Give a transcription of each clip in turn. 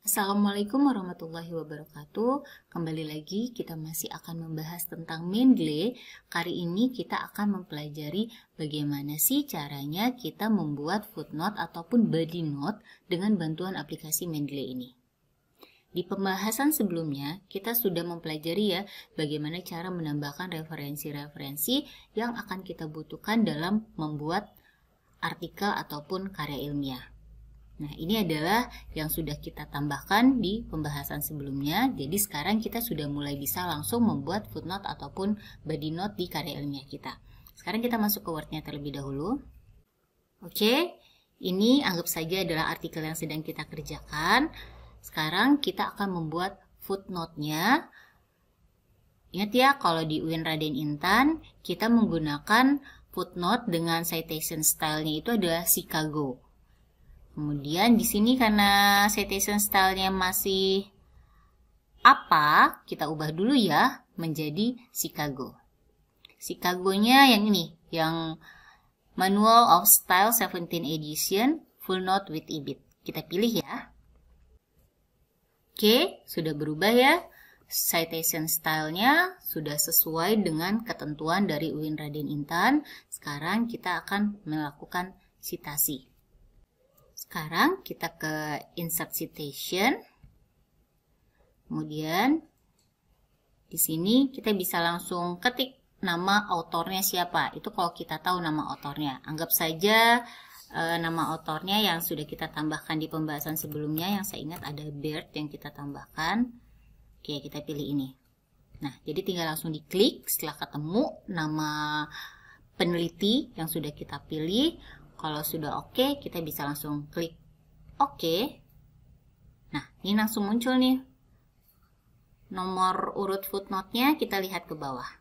Assalamualaikum warahmatullahi wabarakatuh. Kembali lagi kita masih akan membahas tentang Mendeley. Kali ini kita akan mempelajari bagaimana sih caranya kita membuat footnote ataupun body note dengan bantuan aplikasi Mendeley ini. Di pembahasan sebelumnya kita sudah mempelajari ya bagaimana cara menambahkan referensi-referensi yang akan kita butuhkan dalam membuat artikel ataupun karya ilmiah. Nah, ini adalah yang sudah kita tambahkan di pembahasan sebelumnya. Jadi sekarang kita sudah mulai bisa langsung membuat footnote ataupun body note di karya ilmiah kita. Sekarang kita masuk ke Word-nya terlebih dahulu. Oke, ini anggap saja adalah artikel yang sedang kita kerjakan. Sekarang kita akan membuat footnote-nya. Ingat ya, kalau di UIN Raden Intan, kita menggunakan footnote dengan citation style-nya itu adalah Chicago. Kemudian di sini karena citation style-nya masih apa, kita ubah dulu ya menjadi Chicago. Chicago-nya yang ini, yang Manual of Style 17 Edition, full note with EBIT. Kita pilih ya. Oke, sudah berubah ya. Citation style-nya sudah sesuai dengan ketentuan dari UIN Raden Intan. Sekarang kita akan melakukan citasi. Sekarang kita ke insert citation. Kemudian di sini kita bisa langsung ketik nama autornya siapa. Itu kalau kita tahu nama autornya. Anggap saja nama autornya yang sudah kita tambahkan di pembahasan sebelumnya. Yang saya ingat ada Baird yang kita tambahkan. Oke, kita pilih ini. Nah, jadi tinggal langsung diklik setelah ketemu nama peneliti yang sudah kita pilih. Kalau sudah oke, kita bisa langsung klik oke. Nah, ini langsung muncul nih. Nomor urut footnote-nya kita lihat ke bawah.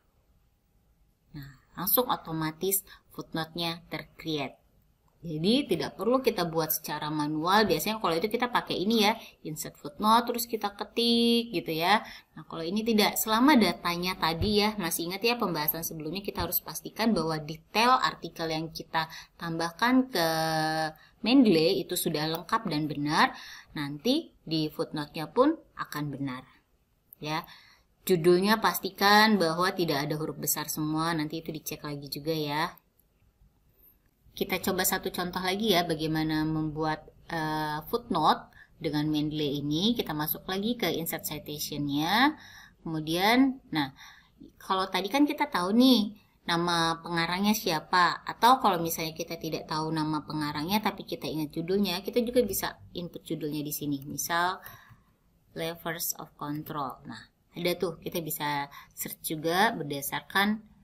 Nah, langsung otomatis footnote-nya tercreate. Jadi, tidak perlu kita buat secara manual. Biasanya kalau itu kita pakai ini ya, insert footnote, terus kita ketik gitu ya. Nah, kalau ini tidak. Selama datanya tadi ya, masih ingat ya pembahasan sebelumnya, kita harus pastikan bahwa detail artikel yang kita tambahkan ke Mendeley itu sudah lengkap dan benar. Nanti di footnote-nya pun akan benar. Ya, judulnya pastikan bahwa tidak ada huruf besar semua. Nanti itu dicek lagi juga ya. Kita coba satu contoh lagi ya bagaimana membuat footnote dengan Mendeley ini. Kita masuk lagi ke insert citation-nya. Kemudian, nah, kalau tadi kan kita tahu nih nama pengarangnya siapa. Atau kalau misalnya kita tidak tahu nama pengarangnya tapi kita ingat judulnya, kita juga bisa input judulnya di sini. Misal, Levers of Control. Nah, ada tuh, kita bisa search juga berdasarkan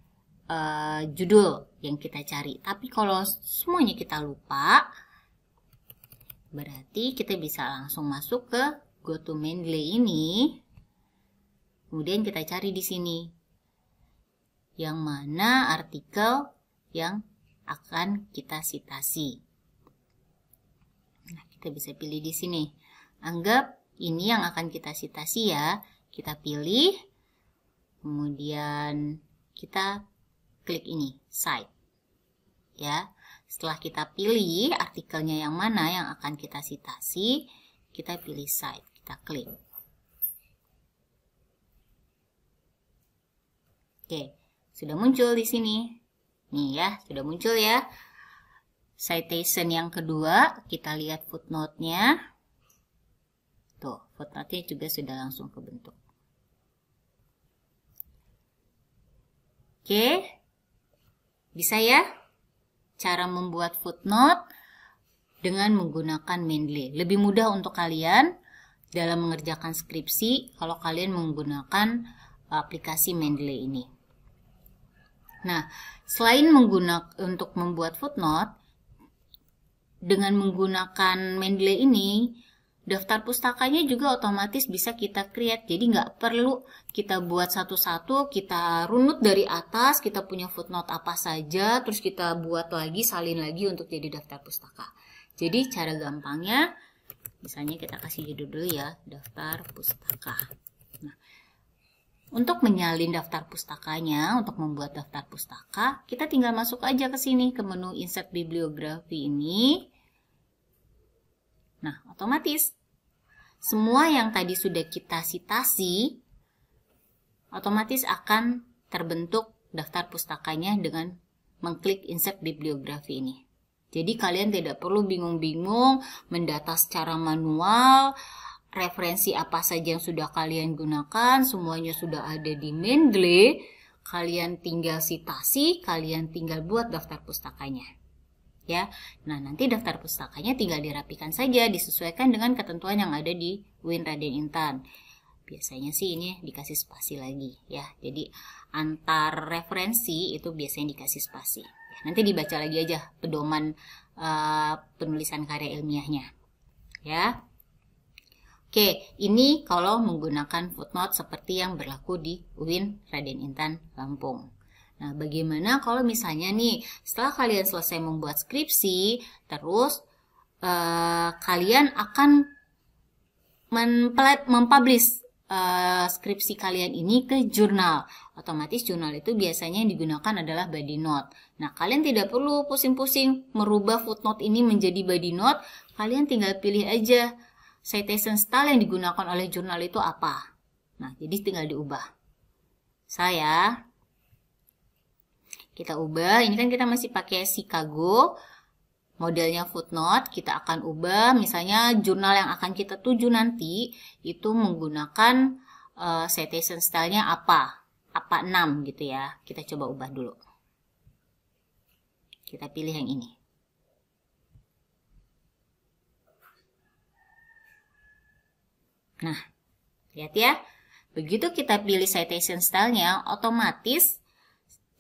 judul yang kita cari. Tapi kalau semuanya kita lupa, berarti kita bisa langsung masuk ke Go to Mendeley ini. Kemudian kita cari di sini yang mana artikel yang akan kita citasi. Nah, kita bisa pilih di sini. Anggap ini yang akan kita citasi ya. Kita pilih, kemudian kita klik ini, cite. Ya, setelah kita pilih artikelnya yang mana yang akan kita citasi, kita pilih cite, kita klik. Oke, sudah muncul di sini. Nih ya, sudah muncul ya. Citation yang kedua, kita lihat footnote-nya. Tuh, footnote-nya juga sudah langsung kebentuk. Oke. Bisa ya cara membuat footnote dengan menggunakan Mendeley. Lebih mudah untuk kalian dalam mengerjakan skripsi kalau kalian menggunakan aplikasi Mendeley ini. Nah, selain untuk membuat footnote, dengan menggunakan Mendeley ini, daftar pustakanya juga otomatis bisa kita create. Jadi nggak perlu kita buat satu-satu, kita runut dari atas, kita punya footnote apa saja, terus kita buat lagi, salin lagi untuk jadi daftar pustaka. Jadi cara gampangnya, misalnya kita kasih judul dulu ya, daftar pustaka. Nah, untuk menyalin daftar pustakanya, untuk membuat daftar pustaka, kita tinggal masuk aja ke sini, ke menu insert bibliografi ini. Nah, otomatis semua yang tadi sudah kita sitasi otomatis akan terbentuk daftar pustakanya dengan mengklik insert bibliografi ini. Jadi kalian tidak perlu bingung-bingung mendata secara manual, referensi apa saja yang sudah kalian gunakan, semuanya sudah ada di Mendeley. Kalian tinggal sitasi, kalian tinggal buat daftar pustakanya. Ya. Nah, nanti daftar pustakanya tinggal dirapikan saja, disesuaikan dengan ketentuan yang ada di UIN Raden Intan. Biasanya sih ini dikasih spasi lagi ya. Jadi antar referensi itu biasanya dikasih spasi. Nanti dibaca lagi aja pedoman penulisan karya ilmiahnya. Ya. Oke, ini kalau menggunakan footnote seperti yang berlaku di UIN Raden Intan Lampung. Nah, bagaimana kalau misalnya nih setelah kalian selesai membuat skripsi, terus kalian akan mempublish skripsi kalian ini ke jurnal. Otomatis jurnal itu biasanya yang digunakan adalah body note. Nah, kalian tidak perlu pusing-pusing merubah footnote ini menjadi body note. Kalian tinggal pilih aja citation style yang digunakan oleh jurnal itu apa. Nah, jadi tinggal diubah. Kita ubah. Ini kan kita masih pakai Chicago. Modelnya footnote, kita akan ubah, misalnya jurnal yang akan kita tuju nanti, itu menggunakan citation style-nya apa 6 gitu ya. Kita coba ubah dulu. Kita pilih yang ini. Nah, lihat ya, begitu kita pilih citation style-nya, otomatis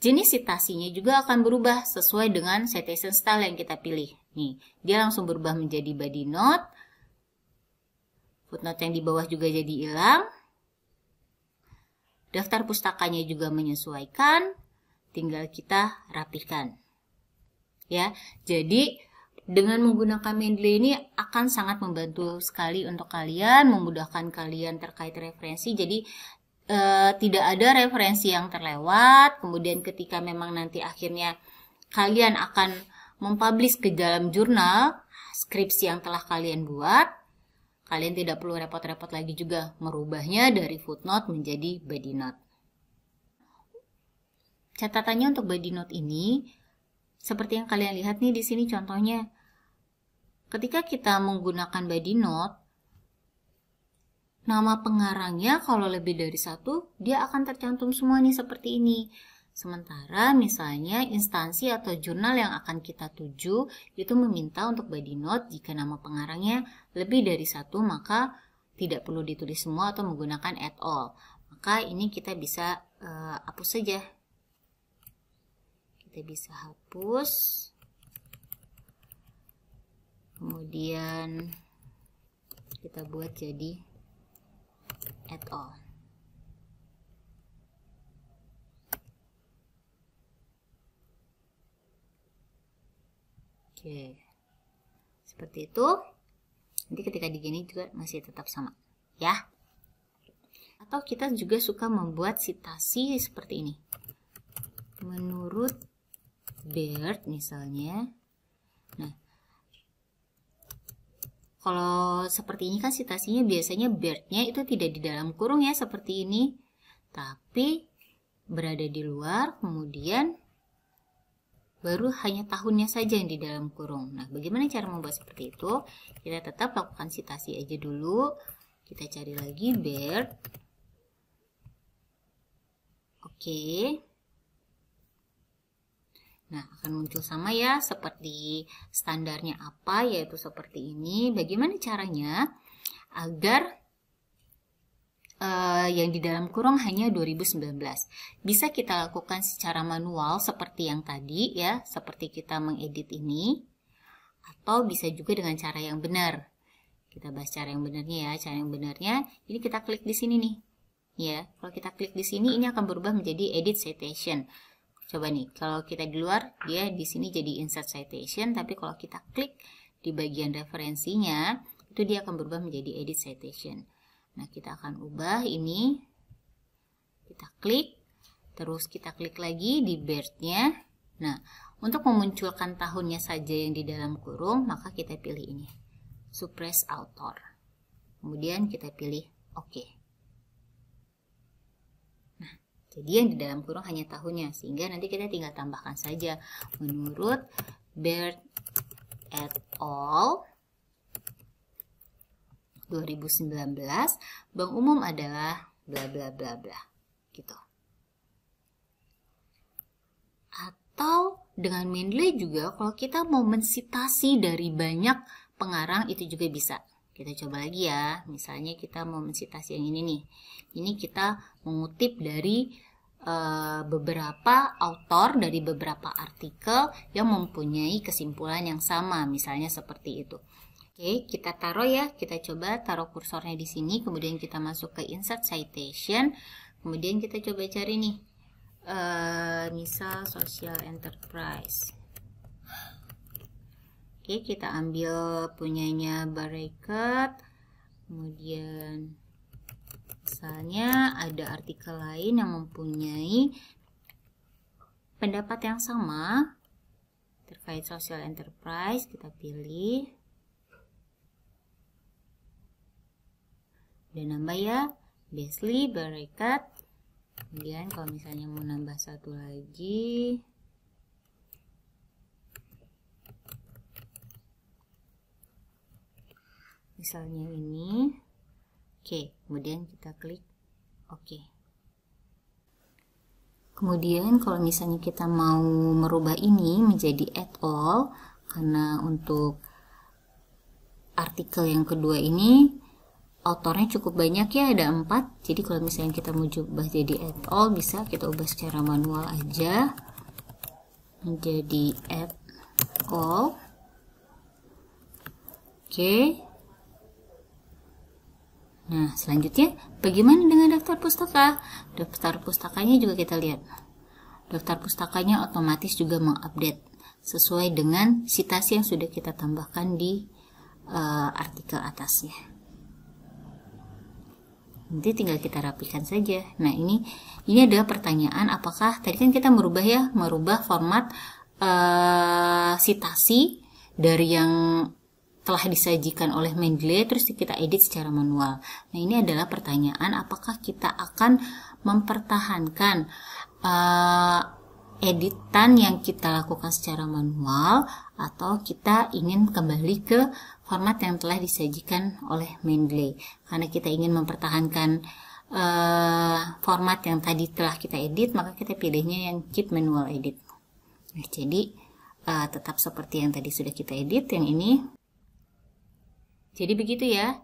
jenis citasinya juga akan berubah sesuai dengan citation style yang kita pilih. Nih, dia langsung berubah menjadi body note. Footnote yang di bawah juga jadi hilang. Daftar pustakanya juga menyesuaikan. Tinggal kita rapikan. Ya, jadi dengan menggunakan Mendeley ini akan sangat membantu sekali untuk kalian, memudahkan kalian terkait referensi. Jadi tidak ada referensi yang terlewat. Kemudian ketika memang nanti akhirnya kalian akan mempublish ke dalam jurnal skripsi yang telah kalian buat, kalian tidak perlu repot-repot lagi juga merubahnya dari footnote menjadi body note. Catatannya untuk body note ini seperti yang kalian lihat nih di sini contohnya. Ketika kita menggunakan body note, nama pengarangnya kalau lebih dari satu, dia akan tercantum semua nih seperti ini. Sementara misalnya instansi atau jurnal yang akan kita tuju itu meminta untuk body note jika nama pengarangnya lebih dari satu, maka tidak perlu ditulis semua atau menggunakan at all. Maka ini kita bisa hapus saja. Kita bisa hapus. Kemudian kita buat jadi at all. Oke. Seperti itu. Nanti ketika digini juga masih tetap sama, ya. Atau kita juga suka membuat citasi seperti ini. Menurut Baird misalnya. Nah, kalau seperti ini kan citasinya biasanya Baird-nya itu tidak di dalam kurung ya, seperti ini. Tapi berada di luar, kemudian baru hanya tahunnya saja yang di dalam kurung. Nah, bagaimana cara membuat seperti itu? Kita tetap lakukan citasi aja dulu. Kita cari lagi Baird. Oke. Nah, akan muncul sama ya, seperti standarnya apa, yaitu seperti ini. Bagaimana caranya agar yang di dalam kurung hanya 2019. Bisa kita lakukan secara manual seperti yang tadi ya, seperti kita mengedit ini. Atau bisa juga dengan cara yang benar. Kita bahas cara yang benarnya ya. Cara yang benarnya, ini kita klik di sini nih. Ya, kalau kita klik di sini, ini akan berubah menjadi edit citation. Coba nih, kalau kita di luar, dia di sini jadi insert citation, tapi kalau kita klik di bagian referensinya, itu dia akan berubah menjadi edit citation. Nah, kita akan ubah ini, kita klik, terus kita klik lagi di Baird-nya. Nah, untuk memunculkan tahunnya saja yang di dalam kurung, maka kita pilih ini, suppress author. kemudian kita pilih oke. Nah, jadi yang di dalam kurung hanya tahunnya, sehingga nanti kita tinggal tambahkan saja menurut Baird et al. 2019, bank umum adalah bla bla bla bla gitu. Atau dengan Mendeley juga kalau kita mau mensitasi dari banyak pengarang itu juga bisa. Kita coba lagi ya. Misalnya kita mau mensitasi yang ini nih. Ini kita mengutip dari beberapa autor dari beberapa artikel yang mempunyai kesimpulan yang sama, misalnya seperti itu. Oke, kita taruh ya. Kita coba taruh kursornya di sini, kemudian kita masuk ke Insert Citation, kemudian kita coba cari nih. Misal social enterprise. Oke, kita ambil punyanya Barakat. Kemudian misalnya ada artikel lain yang mempunyai pendapat yang sama terkait social enterprise, kita pilih dan nambah ya, Beasley, Barakat. Kemudian kalau misalnya mau nambah satu lagi, misalnya ini, oke, kemudian kita klik oke. Kemudian kalau misalnya kita mau merubah ini menjadi et al, karena untuk artikel yang kedua ini autornya cukup banyak ya, ada 4. Jadi kalau misalnya kita mau ubah jadi et al, bisa kita ubah secara manual aja menjadi et al. Oke. Nah, selanjutnya bagaimana dengan daftar pustaka? Daftar pustakanya juga kita lihat. Daftar pustakanya otomatis juga mengupdate sesuai dengan citasi yang sudah kita tambahkan di artikel atasnya. Nanti tinggal kita rapikan saja. Nah, ini adalah pertanyaan, apakah tadi kan kita merubah format citasi dari yang telah disajikan oleh Mendeley terus kita edit secara manual. Nah, ini adalah pertanyaan, apakah kita akan mempertahankan editan yang kita lakukan secara manual atau kita ingin kembali ke format yang telah disajikan oleh Mendeley. Karena kita ingin mempertahankan format yang tadi telah kita edit, maka kita pilihnya yang keep manual edit. Nah, jadi tetap seperti yang tadi sudah kita edit, yang ini. Jadi begitu ya.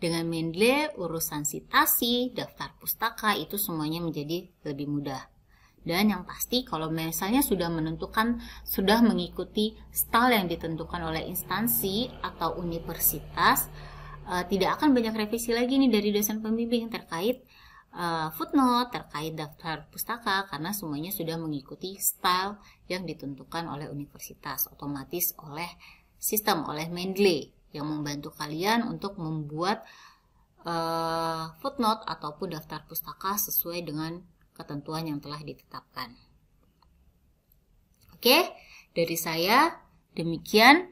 Dengan Mendeley, urusan citasi, daftar pustaka itu semuanya menjadi lebih mudah. Dan yang pasti kalau misalnya sudah mengikuti style yang ditentukan oleh instansi atau universitas, tidak akan banyak revisi lagi nih dari dosen pembimbing terkait footnote, terkait daftar pustaka, karena semuanya sudah mengikuti style yang ditentukan oleh universitas, otomatis oleh sistem, oleh Mendeley yang membantu kalian untuk membuat footnote ataupun daftar pustaka sesuai dengan ketentuan yang telah ditetapkan. Oke, dari saya demikian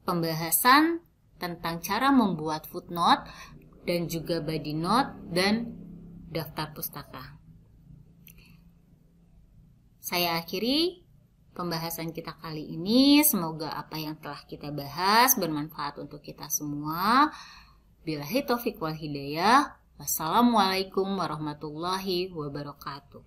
pembahasan tentang cara membuat footnote dan juga body note dan daftar pustaka. Saya akhiri pembahasan kita kali ini. Semoga apa yang telah kita bahas bermanfaat untuk kita semua. Billahi taufiq wal hidayah. Wassalamualaikum warahmatullahi wabarakatuh.